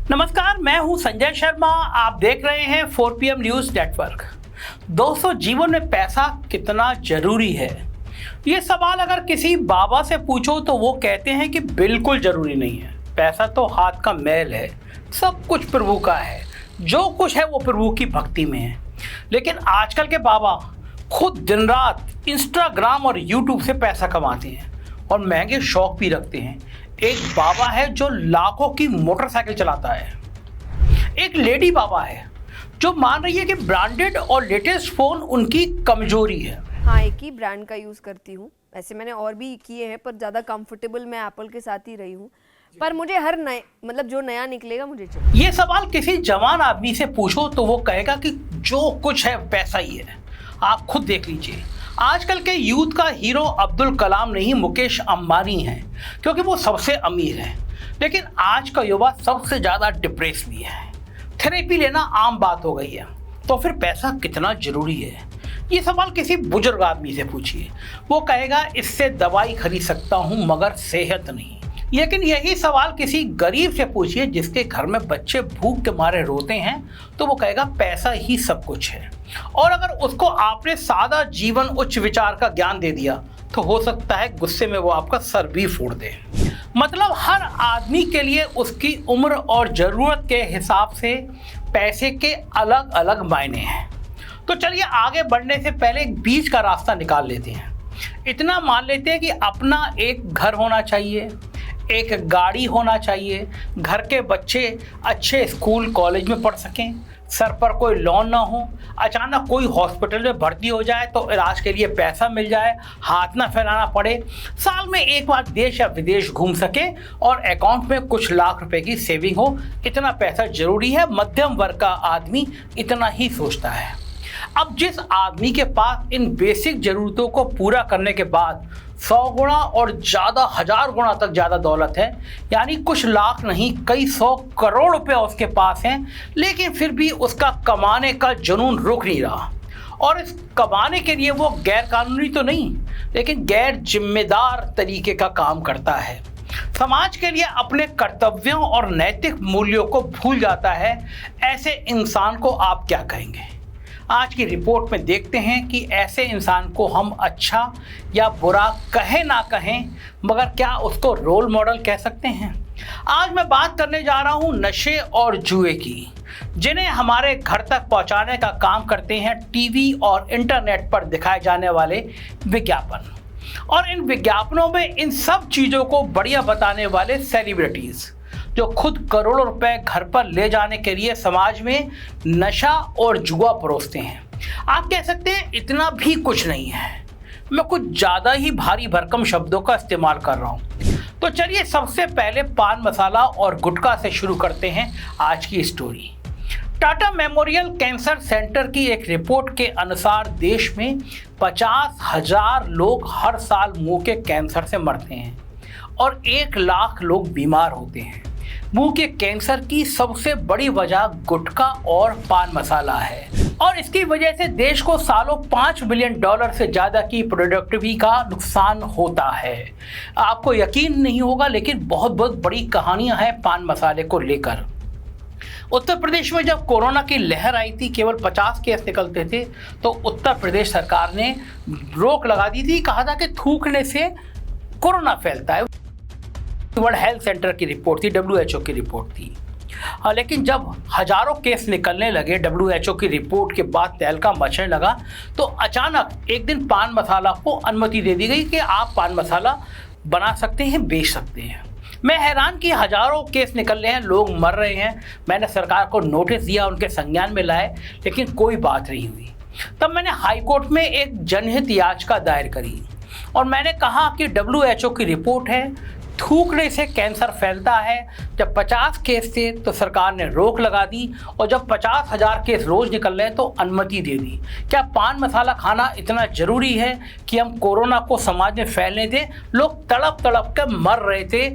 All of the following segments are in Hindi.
नमस्कार, मैं हूं संजय शर्मा। आप देख रहे हैं 4PM न्यूज़ नेटवर्क। दोस्तों, जीवन में पैसा कितना जरूरी है, ये सवाल अगर किसी बाबा से पूछो तो वो कहते हैं कि बिल्कुल जरूरी नहीं है। पैसा तो हाथ का मैल है, सब कुछ प्रभु का है, जो कुछ है वो प्रभु की भक्ति में है। लेकिन आजकल के बाबा खुद दिन रात इंस्टाग्राम और यूट्यूब से पैसा कमाते हैं और महंगे शौक भी रखते हैं। एक बाबा है जो लाखों की मोटरसाइकिल चलाता है। एक लेडी बाबा है जो मान रही है कि ब्रांडेड और लेटेस्ट फोन उनकी कमजोरी है। हाँ, एक ही ब्रांड का यूज़ करती हूँ। वैसे मैंने और भी किए हैं पर ज़्यादा कंफर्टेबल मैं एप्पल के साथ ही रही हूँ। पर मुझे हर नए जो नया निकलेगा मुझे चाहिए। ये सवाल किसी जवान आदमी से पूछो तो वो कहेगा कि जो कुछ है पैसा ही है। आप खुद देख लीजिए, आजकल के यूथ का हीरो अब्दुल कलाम नहीं मुकेश अंबानी है, क्योंकि वो सबसे अमीर है। लेकिन आज का युवा सबसे ज़्यादा डिप्रेस भी है। थेरेपी लेना आम बात हो गई है। तो फिर पैसा कितना ज़रूरी है, ये सवाल किसी बुजुर्ग आदमी से पूछिए, वो कहेगा इससे दवाई खरीद सकता हूँ मगर सेहत नहीं। लेकिन यही सवाल किसी गरीब से पूछिए जिसके घर में बच्चे भूख के मारे रोते हैं, तो वो कहेगा पैसा ही सब कुछ है। और अगर उसको आपने सादा जीवन उच्च विचार का ज्ञान दे दिया तो हो सकता है गुस्से में वो आपका सर भी फोड़ दे। मतलब हर आदमी के लिए उसकी उम्र और ज़रूरत के हिसाब से पैसे के अलग अलग मायने हैं। तो चलिए आगे बढ़ने से पहले एक बीच का रास्ता निकाल लेते हैं। इतना मान लेते हैं कि अपना एक घर होना चाहिए, एक गाड़ी होना चाहिए, घर के बच्चे अच्छे स्कूल कॉलेज में पढ़ सकें, सर पर कोई लोन ना हो, अचानक कोई हॉस्पिटल में भर्ती हो जाए तो इलाज के लिए पैसा मिल जाए, हाथ ना फैलाना पड़े, साल में एक बार देश या विदेश घूम सके और अकाउंट में कुछ लाख रुपए की सेविंग हो। इतना पैसा जरूरी है। मध्यम वर्ग का आदमी इतना ही सोचता है। अब जिस आदमी के पास इन बेसिक ज़रूरतों को पूरा करने के बाद 100 गुना और ज़्यादा 1000 गुना तक ज़्यादा दौलत है, यानी कुछ लाख नहीं कई 100 करोड़ रुपए उसके पास हैं, लेकिन फिर भी उसका कमाने का जुनून रुक नहीं रहा। और इस कमाने के लिए वो गैर कानूनी तो नहीं, लेकिन गैर जिम्मेदार तरीके का काम करता है। समाज के लिए अपने कर्तव्यों और नैतिक मूल्यों को भूल जाता है। ऐसे इंसान को आप क्या कहेंगे? आज की रिपोर्ट में देखते हैं कि ऐसे इंसान को हम अच्छा या बुरा कहें ना कहें, मगर क्या उसको रोल मॉडल कह सकते हैं। आज मैं बात करने जा रहा हूं नशे और जुए की, जिन्हें हमारे घर तक पहुंचाने का काम करते हैं टीवी और इंटरनेट पर दिखाए जाने वाले विज्ञापन। और इन विज्ञापनों में इन सब चीज़ों को बढ़िया बताने वाले सेलिब्रिटीज़, जो खुद करोड़ों रुपए घर पर ले जाने के लिए समाज में नशा और जुआ परोसते हैं। आप कह सकते हैं इतना भी कुछ नहीं है, मैं कुछ ज़्यादा ही भारी भरकम शब्दों का इस्तेमाल कर रहा हूँ। तो चलिए सबसे पहले पान मसाला और गुटखा से शुरू करते हैं आज की story. Tata memorial cancer centre की एक रिपोर्ट के अनुसार देश में 50,000 लोग हर साल मुंह के कैंसर से मरते हैं और 1 लाख लोग बीमार होते हैं। मुंह के कैंसर की सबसे बड़ी वजह गुटखा और पान मसाला है और इसकी वजह से देश को सालों $5 बिलियन से ज़्यादा की प्रोडक्टिविटी का नुकसान होता है। आपको यकीन नहीं होगा, लेकिन बहुत बहुत बड़ी कहानियां हैं पान मसाले को लेकर। उत्तर प्रदेश में जब कोरोना की लहर आई थी, केवल 50 केस निकलते थे, तो उत्तर प्रदेश सरकार ने रोक लगा दी थी। कहा था कि थूकने से कोरोना फैलता है। वर्ल्ड हेल्थ सेंटर की रिपोर्ट थी, WHO की रिपोर्ट थी। लेकिन जब हजारों केस निकलने लगे, WHO की रिपोर्ट के बाद तहलका मचने लगा, तो अचानक एक दिन पान मसाला को अनुमति दे दी गई कि आप पान मसाला बना सकते हैं, बेच सकते हैं। मैं हैरान कि हजारों केस निकल रहे हैं, लोग मर रहे हैं। मैंने सरकार को नोटिस दिया, उनके संज्ञान में लाए, लेकिन कोई बात नहीं हुई। तब मैंने हाईकोर्ट में एक जनहित याचिका दायर करी और मैंने कहा कि WHO की रिपोर्ट है, थूकने से कैंसर फैलता है। जब 50 केस थे तो सरकार ने रोक लगा दी और जब 50,000 केस रोज निकल रहे हैं तो अनुमति दे दी। क्या पान मसाला खाना इतना ज़रूरी है कि हम कोरोना को समाज में फैलने दें? लोग तड़प तड़प कर मर रहे थे,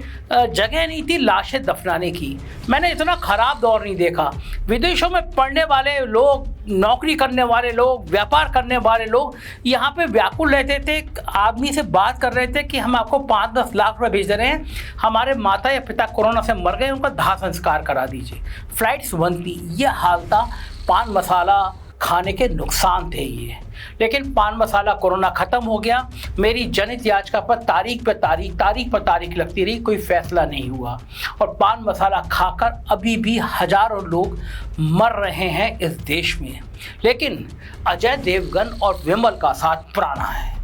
जगह नहीं थी लाशें दफनाने की। मैंने इतना ख़राब दौर नहीं देखा। विदेशों में पढ़ने वाले लोग नौकरी करने वाले लोग, व्यापार करने वाले लोग यहाँ पे व्याकुल रहते थे। आदमी से बात कर रहे थे कि हम आपको 5-10 लाख रुपए भेज रहे हैं, हमारे माता या पिता कोरोना से मर गए, उनका दाह संस्कार करा दीजिए। फ्लाइट्स बंद थी। ये हाल था। पान मसाला खाने के नुकसान थे ये। लेकिन पान मसाला कोरोना ख़त्म हो गया। मेरी जनहित याचिका पर तारीख पर तारीख लगती रही, कोई फैसला नहीं हुआ। और पान मसाला खाकर अभी भी हजारों लोग मर रहे हैं इस देश में। लेकिन अजय देवगन और विमल का साथ पुराना है।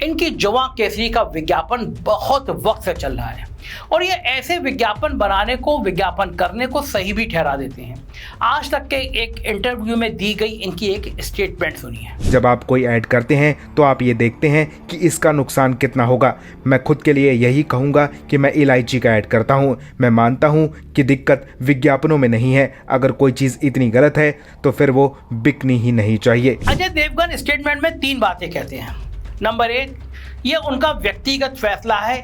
इनकी जवां केसरी का विज्ञापन बहुत वक्त से चल रहा है और ये ऐसे विज्ञापन बनाने को, विज्ञापन करने को सही भी ठहरा देते हैं। आज तक के एक इंटरव्यू में दी गई इनकी एक स्टेटमेंट सुनिए। जब आप कोई ऐड करते हैं तो आप ये देखते हैं कि इसका नुकसान कितना होगा। मैं खुद के लिए यही कहूँगा कि मैं इलायची का ऐड करता हूँ। मैं मानता हूँ कि दिक्कत विज्ञापनों में नहीं है। अगर कोई चीज़ इतनी गलत है तो फिर वो बिकनी ही नहीं चाहिए। अजय देवगन स्टेटमेंट में 3 बातें कहते हैं। नंबर 1, ये उनका व्यक्तिगत फैसला है।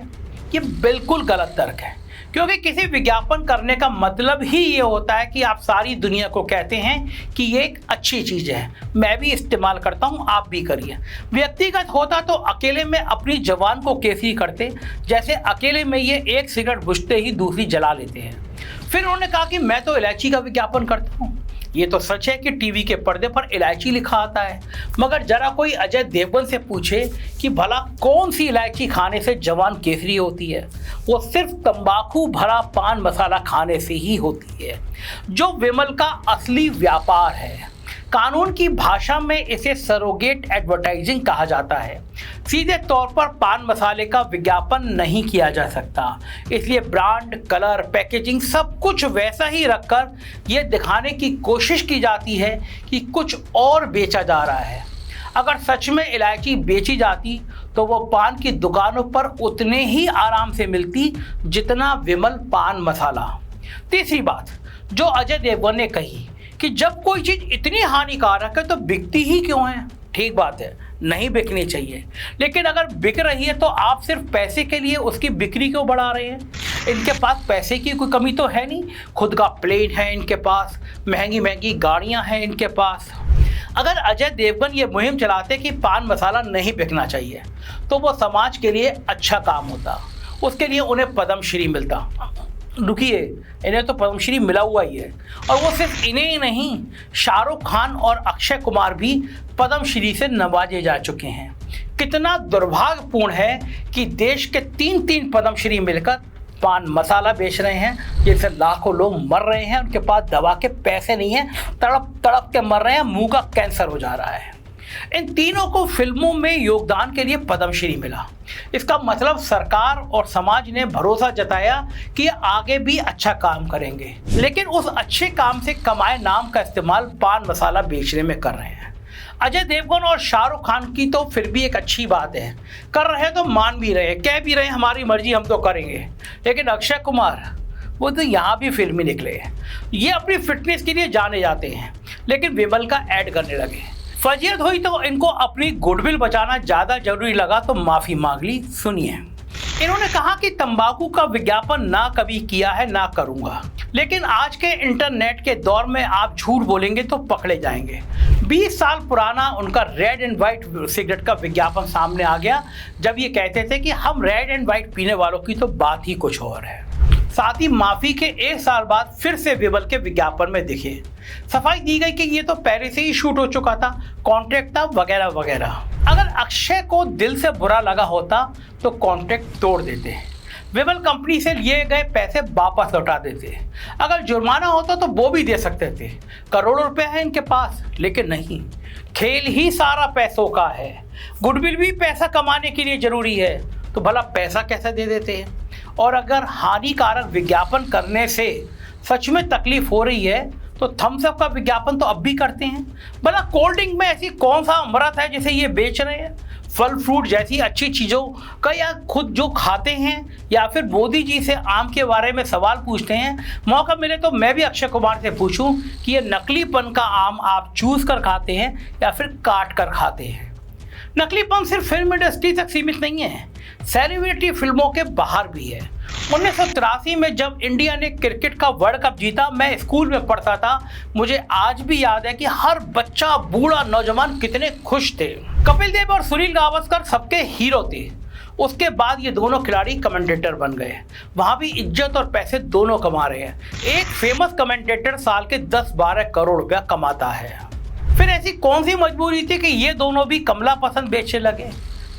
ये बिल्कुल गलत तर्क है, क्योंकि किसी विज्ञापन करने का मतलब ही ये होता है कि आप सारी दुनिया को कहते हैं कि ये एक अच्छी चीज़ है, मैं भी इस्तेमाल करता हूँ, आप भी करिए। व्यक्तिगत होता तो अकेले में अपनी जवान को केसरी करते, जैसे अकेले में ये एक सिगरेट बुझते ही दूसरी जला लेते हैं। फिर उन्होंने कहा कि मैं तो इलायची का विज्ञापन करता हूँ। ये तो सच है कि टीवी के पर्दे पर इलायची लिखा आता है, मगर जरा कोई अजय देवगन से पूछे कि भला कौन सी इलायची खाने से जवान केसरी होती है? वो सिर्फ तंबाकू भरा पान मसाला खाने से ही होती है, जो विमल का असली व्यापार है। कानून की भाषा में इसे सरोगेट एडवर्टाइजिंग कहा जाता है। सीधे तौर पर पान मसाले का विज्ञापन नहीं किया जा सकता, इसलिए ब्रांड, कलर, पैकेजिंग सब कुछ वैसा ही रखकर यह दिखाने की कोशिश की जाती है कि कुछ और बेचा जा रहा है। अगर सच में इलायची बेची जाती तो वो पान की दुकानों पर उतने ही आराम से मिलती जितना विमल पान मसाला। तीसरी बात जो अजय देवगन ने कही कि जब कोई चीज़ इतनी हानिकारक है तो बिकती ही क्यों है? ठीक बात है, नहीं बिकनी चाहिए, लेकिन अगर बिक रही है तो आप सिर्फ पैसे के लिए उसकी बिक्री क्यों बढ़ा रहे हैं? इनके पास पैसे की कोई कमी तो है नहीं। खुद का प्लेन है इनके पास, महंगी महंगी गाड़ियां हैं इनके पास। अगर अजय देवगन ये मुहिम चलाते कि पान मसाला नहीं बिकना चाहिए तो वो समाज के लिए अच्छा काम होता, उसके लिए उन्हें पद्मश्री मिलता। रुकिए, इन्हें तो पद्मश्री मिला हुआ ही है, और वो सिर्फ इन्हें ही नहीं, शाहरुख खान और अक्षय कुमार भी पद्मश्री से नवाजे जा चुके हैं। कितना दुर्भाग्यपूर्ण है कि देश के 3-3 पद्मश्री मिलकर पान मसाला बेच रहे हैं, जिससे लाखों लोग मर रहे हैं, उनके पास दवा के पैसे नहीं हैं, तड़प तड़प के मर रहे हैं, मुंह का कैंसर हो जा रहा है। इन तीनों को फिल्मों में योगदान के लिए पद्मश्री मिला। इसका मतलब सरकार और समाज ने भरोसा जताया कि आगे भी अच्छा काम करेंगे, लेकिन उस अच्छे काम से कमाए नाम का इस्तेमाल पान मसाला बेचने में कर रहे हैं। अजय देवगन और शाहरुख खान की तो फिर भी एक अच्छी बात है, कर रहे हैं तो मान भी रहे हैं, कह भी रहे हैं हमारी मर्जी, हम तो करेंगे। लेकिन अक्षय कुमार, वो तो यहाँ भी फिल्मी निकले हैं। ये अपनी फिटनेस के लिए जाने जाते हैं, लेकिन विमल का ऐड करने लगे। फजीयत हुई तो इनको अपनी गुडविल बचाना ज़्यादा जरूरी लगा तो माफ़ी मांग ली। सुनिए, इन्होंने कहा कि तंबाकू का विज्ञापन ना कभी किया है, ना करूंगा, लेकिन आज के इंटरनेट के दौर में आप झूठ बोलेंगे तो पकड़े जाएंगे। 20 साल पुराना उनका रेड एंड वाइट सिगरेट का विज्ञापन सामने आ गया, जब ये कहते थे कि हम रेड एंड वाइट पीने वालों की तो बात ही कुछ और है। साथ ही माफी के 1 साल बाद फिर से विमल के विज्ञापन में दिखे। सफाई दी गई कि ये तो पहले से ही शूट हो चुका था, कॉन्ट्रैक्ट था, वगैरह वगैरह। अगर अक्षय को दिल से बुरा लगा होता तो कॉन्ट्रैक्ट तोड़ देते, विमल कंपनी से लिए गए पैसे वापस लौटा देते। अगर जुर्माना होता तो वो भी दे सकते थे, करोड़ों रुपए हैं इनके पास, लेकिन नहीं, खेल ही सारा पैसों का है। गुडविल भी पैसा कमाने के लिए जरूरी है, तो भला पैसा कैसे दे देते हैं? और अगर हानिकारक विज्ञापन करने से सच में तकलीफ हो रही है तो थम्स अप का विज्ञापन तो अब भी करते हैं। भला कोल्ड ड्रिंक में ऐसी कौन सा अमृत है जिसे ये बेच रहे हैं? फल फ्रूट जैसी अच्छी चीज़ों का या खुद जो खाते हैं, या फिर मोदी जी से आम के बारे में सवाल पूछते हैं। मौका मिले तो मैं भी अक्षय कुमार से पूछूं कि ये नकलीपन का आम आप चूस कर खाते हैं या फिर काट कर खाते हैं। नकलीपन सिर्फ फिल्म इंडस्ट्री तक सीमित नहीं है, सेलिब्रिटी फिल्मों के बाहर भी है। 1983 में जब इंडिया ने क्रिकेट का वर्ल्ड कप जीता, मैं स्कूल में पढ़ता था। मुझे आज भी याद है कि हर बच्चा, बूढ़ा, नौजवान कितने खुश थे। कपिल देव और सुनील गावस्कर सबके हीरो थे। उसके बाद ये दोनों खिलाड़ी कमेंटेटर बन गए। वहाँ भी इज्जत और पैसे दोनों कमा रहे हैं। एक फेमस कमेंटेटर साल के 10-12 करोड़ रुपया कमाता है। फिर ऐसी कौन सी मजबूरी थी कि ये दोनों भी कमला पसंद बेचने लगे?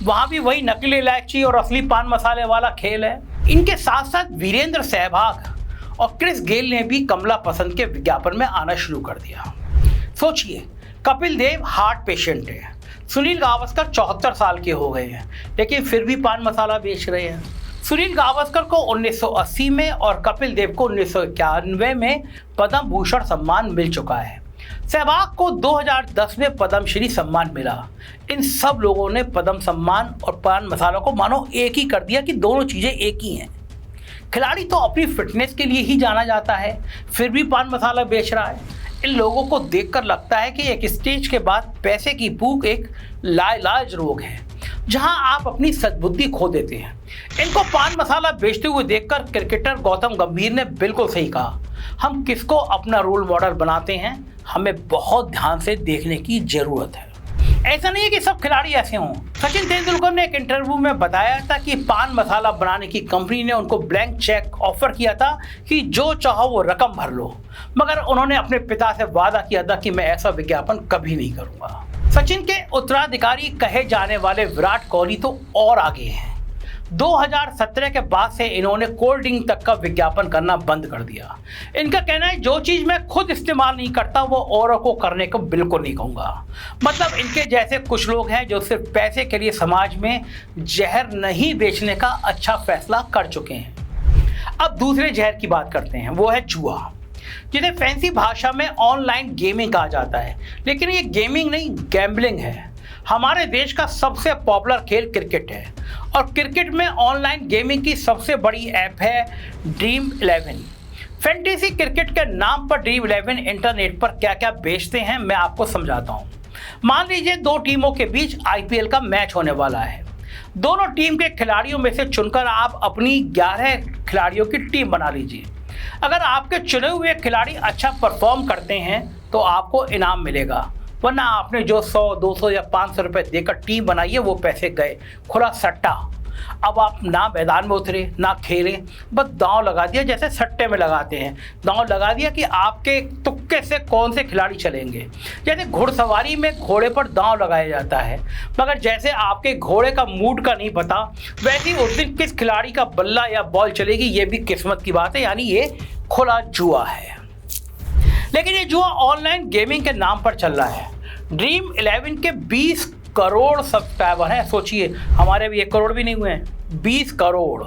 वहाँ भी वही नकली इलायची और असली पान मसाले वाला खेल है। इनके साथ साथ वीरेंद्र सहवाग और क्रिस गेल ने भी कमला पसंद के विज्ञापन में आना शुरू कर दिया। सोचिए, कपिल देव हार्ट पेशेंट है, सुनील गावस्कर 74 साल के हो गए हैं, लेकिन फिर भी पान मसाला बेच रहे हैं। सुनील गावस्कर को 1980 में और कपिल देव को 1991 में पद्म भूषण सम्मान मिल चुका है। सहवाग को 2010 में पद्मश्री सम्मान मिला। इन सब लोगों ने पद्म सम्मान और पान मसाला को मानो एक ही कर दिया कि दोनों चीज़ें एक ही हैं। खिलाड़ी तो अपनी फिटनेस के लिए ही जाना जाता है, फिर भी पान मसाला बेच रहा है। इन लोगों को देखकर लगता है कि एक स्टेज के बाद पैसे की भूख एक लाइलाज रोग है, जहां आप अपनी सद्बुद्धि खो देते हैं। इनको पान मसाला बेचते हुए देखकर क्रिकेटर गौतम गंभीर ने बिल्कुल सही कहा, हम किसको अपना रोल मॉडल बनाते हैं, हमें बहुत ध्यान से देखने की जरूरत है। ऐसा नहीं है कि सब खिलाड़ी ऐसे हों। सचिन तेंदुलकर ने एक इंटरव्यू में बताया था कि पान मसाला बनाने की कंपनी ने उनको ब्लैंक चेक ऑफर किया था कि जो चाहो वो रकम भर लो, मगर उन्होंने अपने पिता से वादा किया था कि मैं ऐसा विज्ञापन कभी नहीं करूंगा। सचिन के उत्तराधिकारी कहे जाने वाले विराट कोहली तो और आगे हैं। 2017 के बाद से इन्होंने कोल्ड ड्रिंक तक का विज्ञापन करना बंद कर दिया। इनका कहना है, जो चीज़ मैं खुद इस्तेमाल नहीं करता वो औरों को करने को बिल्कुल नहीं कहूँगा। मतलब इनके जैसे कुछ लोग हैं जो सिर्फ पैसे के लिए समाज में जहर नहीं बेचने का अच्छा फैसला कर चुके हैं। अब दूसरे जहर की बात करते हैं, वो है जुआ, जिसे फैंसी भाषा में ऑनलाइन गेमिंग कहा जाता है। लेकिन ये गेमिंग नहीं, गैम्बलिंग है। हमारे देश का सबसे पॉपुलर खेल क्रिकेट है और क्रिकेट में ऑनलाइन गेमिंग की सबसे बड़ी ऐप है ड्रीम 11। फैंटेसी क्रिकेट के नाम पर ड्रीम 11 इंटरनेट पर क्या क्या बेचते हैं मैं आपको समझाता हूँ। मान लीजिए 2 टीमों के बीच IPL का मैच होने वाला है। दोनों टीम के खिलाड़ियों में से चुनकर आप अपनी 11 खिलाड़ियों की टीम बना लीजिए। अगर आपके चुने हुए खिलाड़ी अच्छा परफॉर्म करते हैं तो आपको इनाम मिलेगा, वरना आपने जो 100, 200 या 500 रुपये देकर टीम बनाई है वो पैसे गए, खुला सट्टा। अब आप ना मैदान में उतरे ना खेले, बस दांव लगा दिया, जैसे सट्टे में लगाते हैं। दांव लगा दिया कि आपके तुक्के से कौन से खिलाड़ी चलेंगे। जैसे घुड़सवारी में घोड़े पर दांव लगाया जाता है, मगर जैसे आपके घोड़े का मूड का नहीं पता, वैसे ही उस दिन किस खिलाड़ी का बल्ला या बॉल चलेगी ये भी किस्मत की बात है। यानी ये खुला जुआ है। लेकिन ये जुआ ऑनलाइन गेमिंग के नाम पर चल रहा है। ड्रीम 11 के 20 करोड़ सब्सक्राइबर हैं। सोचिए, हमारे भी 1 करोड़ भी नहीं हुए हैं, 20 करोड़।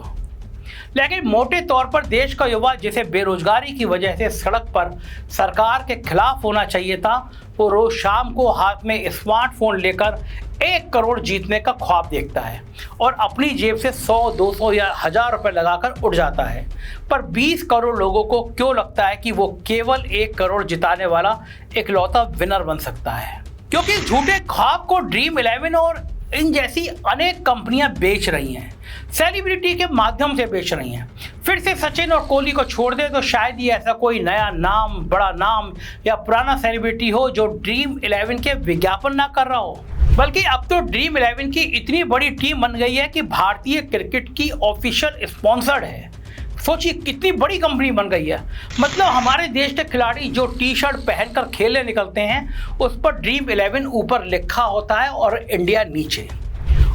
लेकिन मोटे तौर पर देश का युवा, जिसे बेरोजगारी की वजह से सड़क पर सरकार के खिलाफ होना चाहिए था, वो रोज शाम को हाथ में स्मार्टफोन लेकर 1 करोड़ जीतने का ख्वाब देखता है और अपनी जेब से 100, 200 या 1000 रुपये लगाकर उठ जाता है। पर 20 करोड़ लोगों को क्यों लगता है कि वो केवल 1 करोड़ जिताने वाला इकलौता विनर बन सकता है? क्योंकि झूठे ख्वाब को ड्रीम 11 और इन जैसी अनेक कंपनियां बेच रही हैं, सेलिब्रिटी के माध्यम से बेच रही हैं। फिर से सचिन और कोहली को छोड़ दे तो शायद ही ऐसा कोई नया नाम, बड़ा नाम या पुराना सेलिब्रिटी हो जो ड्रीम 11 के विज्ञापन ना कर रहा हो। बल्कि अब तो ड्रीम 11 की इतनी बड़ी टीम बन गई है कि भारतीय क्रिकेट की ऑफिशियल स्पॉन्सर्ड है। सोचिए, कितनी बड़ी कंपनी बन गई है। मतलब हमारे देश के खिलाड़ी जो टी-शर्ट पहनकर खेलने निकलते हैं उस पर ड्रीम 11 ऊपर लिखा होता है और इंडिया नीचे।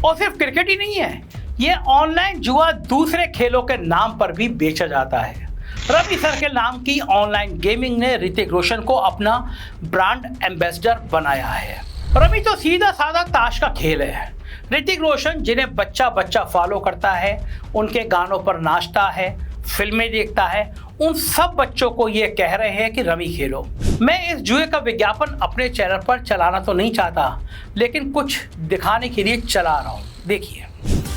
और सिर्फ क्रिकेट ही नहीं है, ये ऑनलाइन जुआ दूसरे खेलों के नाम पर भी बेचा जाता है। रवि सर्किल नाम की ऑनलाइन गेमिंग ने ऋतिक रोशन को अपना ब्रांड एम्बेसडर बनाया है। रवि तो सीधा साधा ताश का खेल है। ऋतिक रोशन, जिन्हें बच्चा बच्चा फॉलो करता है, उनके गानों पर नाचता है, फिल्में देखता है, उन सब बच्चों को ये कह रहे हैं कि रमी खेलो। मैं इस जुए का विज्ञापन अपने चैनल पर चलाना तो नहीं चाहता, लेकिन कुछ दिखाने के लिए चला रहा हूँ। देखिए।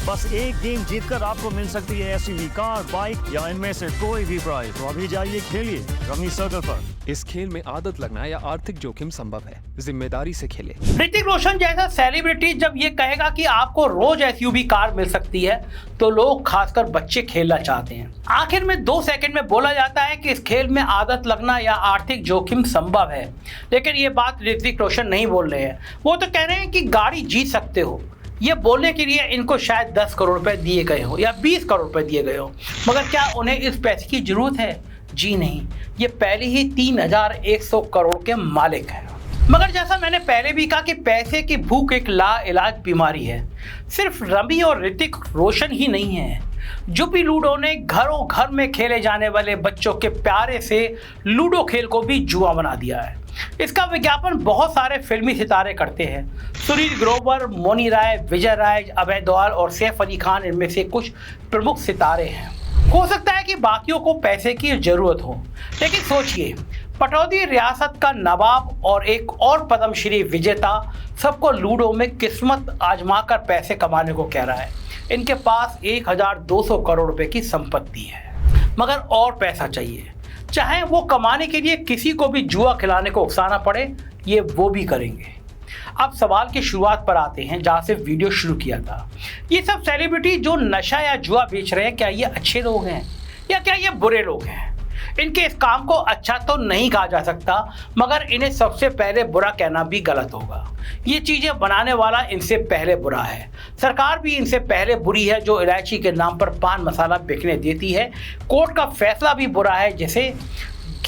बस एक गेम जीतकर आपको मिल सकती है एसयूवी, कार, बाइक या इनमें से कोई भी प्राइज। तो अभी जाइए खेलिए रमी सर्कल पर। इस खेल में आदत लगना या आर्थिक जोखिम संभव है, जिम्मेदारी से खेलें। ऋतिक रोशन जैसा सेलिब्रिटी जब ये कहेगा कि आपको रोज एसयूवी कार मिल सकती है तो लोग खासकर बच्चे खेलना चाहते हैं। आखिर में 2 सेकंड में बोला जाता है कि इस खेल में आदत लगना या आर्थिक जोखिम संभव है, लेकिन ये बात ऋतिक रोशन नहीं बोल रहे हैं। वो तो कह रहे हैं कि गाड़ी जीत सकते हो। ये बोलने के लिए इनको शायद 10 करोड़ रुपए दिए गए हो या 20 करोड़ रुपए दिए गए हो, मगर क्या उन्हें इस पैसे की जरूरत है? जी नहीं, ये पहले ही 3100 करोड़ के मालिक हैं। मगर जैसा मैंने पहले भी कहा कि पैसे की भूख एक लाइलाज बीमारी है। सिर्फ रमी और ऋतिक रोशन ही नहीं है, जुपी लूडो ने घरों घर में खेले जाने वाले बच्चों के प्यारे से लूडो खेल को भी जुआ बना दिया है। इसका विज्ञापन बहुत सारे फिल्मी सितारे करते हैं। सुनील ग्रोवर, मोनी राय, विजय राय, अभय देओल और सैफ अली खान इनमें से कुछ प्रमुख सितारे हैं। हो सकता है कि बाकियों को पैसे की जरूरत हो, लेकिन सोचिए, पटौदी रियासत का नवाब और एक और पद्मश्री विजेता सबको लूडो में किस्मत आजमाकर पैसे कमाने को कह रहा है। इनके पास 1200 करोड़ रुपए की संपत्ति है, मगर और पैसा चाहिए। चाहे वो कमाने के लिए किसी को भी जुआ खिलाने को उकसाना पड़े, ये वो भी करेंगे। अब सवाल की शुरुआत पर आते हैं जहाँ से वीडियो शुरू किया था। ये सब सेलिब्रिटी जो नशा या जुआ बेच रहे हैं, क्या ये अच्छे लोग हैं या क्या ये बुरे लोग हैं? इनके इस काम को अच्छा तो नहीं कहा जा सकता, मगर इन्हें सबसे पहले बुरा कहना भी गलत होगा। ये चीज़ें बनाने वाला इनसे पहले बुरा है। सरकार भी इनसे पहले बुरी है जो इलायची के नाम पर पान मसाला बिकने देती है। कोर्ट का फैसला भी बुरा है, जैसे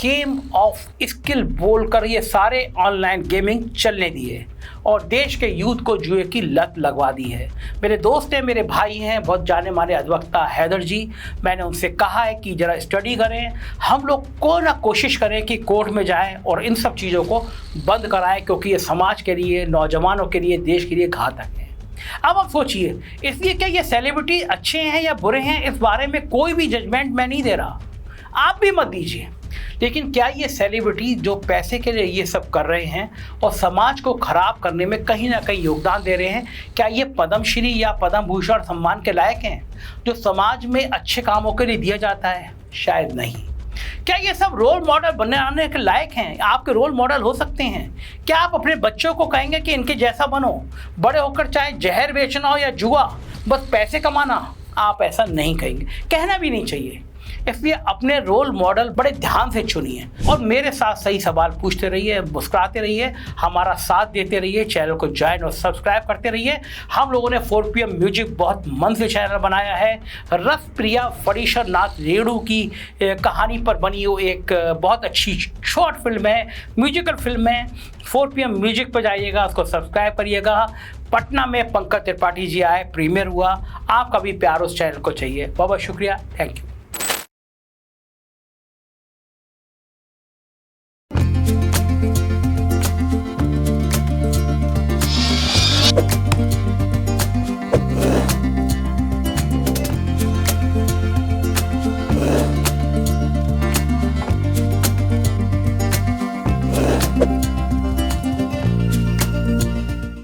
गेम ऑफ स्किल बोलकर ये सारे ऑनलाइन गेमिंग चलने दिए और देश के यूथ को जुए की लत लगवा दी है। मेरे दोस्त हैं, मेरे भाई हैं, बहुत जाने माने अधिवक्ता हैदर जी। मैंने उनसे कहा है कि ज़रा स्टडी करें, हम लोग को ना कोशिश करें कि कोर्ट में जाएं और इन सब चीज़ों को बंद कराएं, क्योंकि ये समाज के लिए, नौजवानों के लिए, देश के लिए घातक है। अब आप सोचिए, इसलिए क्या ये सेलिब्रिटी अच्छे हैं या बुरे हैं, इस बारे में कोई भी जजमेंट मैं नहीं दे रहा, आप भी मत दीजिए। लेकिन क्या ये सेलिब्रिटी जो पैसे के लिए ये सब कर रहे हैं और समाज को खराब करने में कहीं ना कहीं योगदान दे रहे हैं, क्या ये पद्मश्री या पद्म भूषण सम्मान के लायक हैं जो समाज में अच्छे कामों के लिए दिया जाता है? शायद नहीं। क्या ये सब रोल मॉडल बनाने के लायक हैं? आपके रोल मॉडल हो सकते हैं। क्या आप अपने बच्चों को कहेंगे कि इनके जैसा बनो, बड़े होकर चाहे जहर बेचना हो या जुआ, बस पैसे कमाना? आप ऐसा नहीं कहेंगे, कहना भी नहीं चाहिए। इसलिए अपने रोल मॉडल बड़े ध्यान से चुनिए और मेरे साथ सही सवाल पूछते रहिए, मुस्कुराते रहिए, हमारा साथ देते रहिए, चैनल को ज्वाइन और सब्सक्राइब करते रहिए। हम लोगों ने 4 PM म्यूजिक बहुत मन से चैनल बनाया है। रस प्रिया फणीश्वर नाथ रेणु की कहानी पर बनी वो एक बहुत अच्छी शॉर्ट फिल्म है, म्यूजिकल फिल्म है। 4 PM म्यूजिक पर जाइएगा, उसको सब्सक्राइब करिएगा। पटना में पंकज त्रिपाठी जी आए, प्रीमियर हुआ। आपका भी प्यार उस चैनल को चाहिए। बहुत बहुत शुक्रिया, थैंक यू।